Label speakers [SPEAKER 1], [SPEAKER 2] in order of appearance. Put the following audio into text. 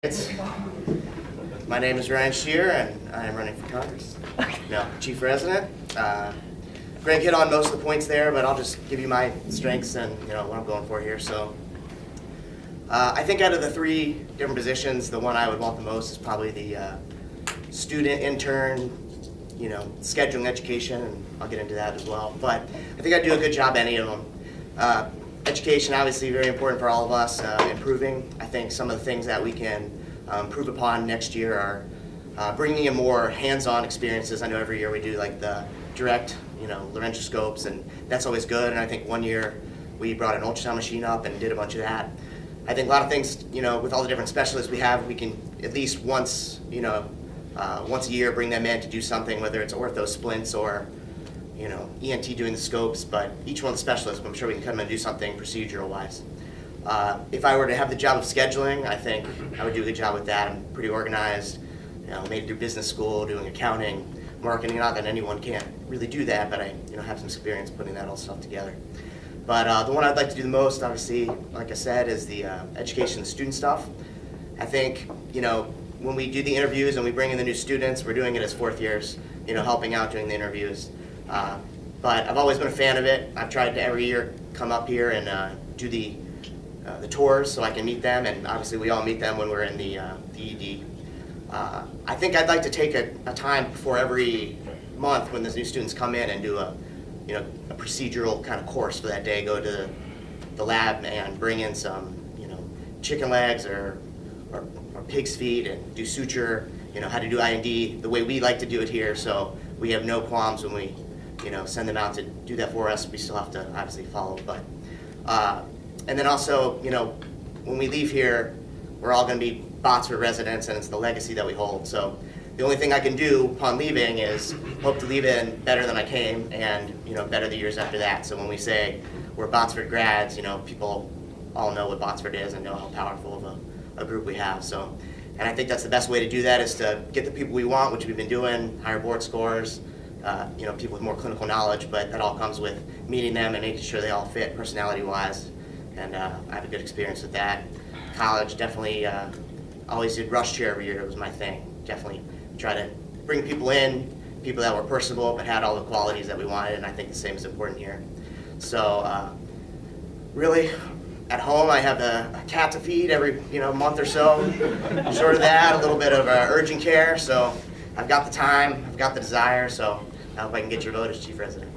[SPEAKER 1] My name is Ryan Shear, and I am running for Congress. No, Chief Resident. Greg hit on most of the points there, but I'll just give you my strengths and what I'm going for here. So, I think out of the three different positions, the one I would want the most is probably the student intern, scheduling education, and I'll get into that as well. But I think I do a good job any of them. Education, obviously, very important for all of us. Improving, I think some of the things that we can improve upon next year are bringing in more hands-on experiences. I know every year we do like the direct, laryngoscopes, and that's always good. And I think one year we brought an ultrasound machine up and did a bunch of that. I think a lot of things, with all the different specialists we have, we can at least once a year bring them in to do something, whether it's ortho splints or ENT doing the scopes, but each one of the specialists, I'm sure we can come in and do something procedural-wise. If I were to have the job of scheduling, I think I would do a good job with that. I'm pretty organized, made it through business school, doing accounting, marketing. Not that anyone can't really do that, but I have some experience putting that all stuff together. But the one I'd like to do the most, obviously, like I said, is the education and student stuff. I think, when we do the interviews and we bring in the new students, we're doing it as fourth years, helping out doing the interviews. But I've always been a fan of it. I've tried to every year come up here and do the tours so I can meet them, and obviously we all meet them when we're in the ED. I think I'd like to take a time before every month when the new students come in and do a procedural kind of course for that day. Go to the lab and bring in some chicken legs or pig's feet and do suture. How to do IND the way we like to do it here, so we have no qualms when we send them out to do that for us. We still have to obviously follow, but and then also when we leave here, we're all going to be Botsford residents, and it's the legacy that we hold. So the only thing I can do upon leaving is hope to leave in better than I came, and better the years after that. So when we say we're Botsford grads, people all know what Botsford is and know how powerful of a group we have. So, and I think that's the best way to do that is to get the people we want, which we've been doing, higher board scores, people with more clinical knowledge, but that all comes with meeting them and making sure they all fit personality-wise. And I have a good experience with that. College, definitely always did rush chair every year. It was my thing. Definitely try to bring people in, people that were personable but had all the qualities that we wanted, and I think the same is important here. So really, at home I have a cat to feed every month or so. Short of that, a little bit of urgent care. So I've got the time, I've got the desire, so I hope I can get your vote as Chief Resident.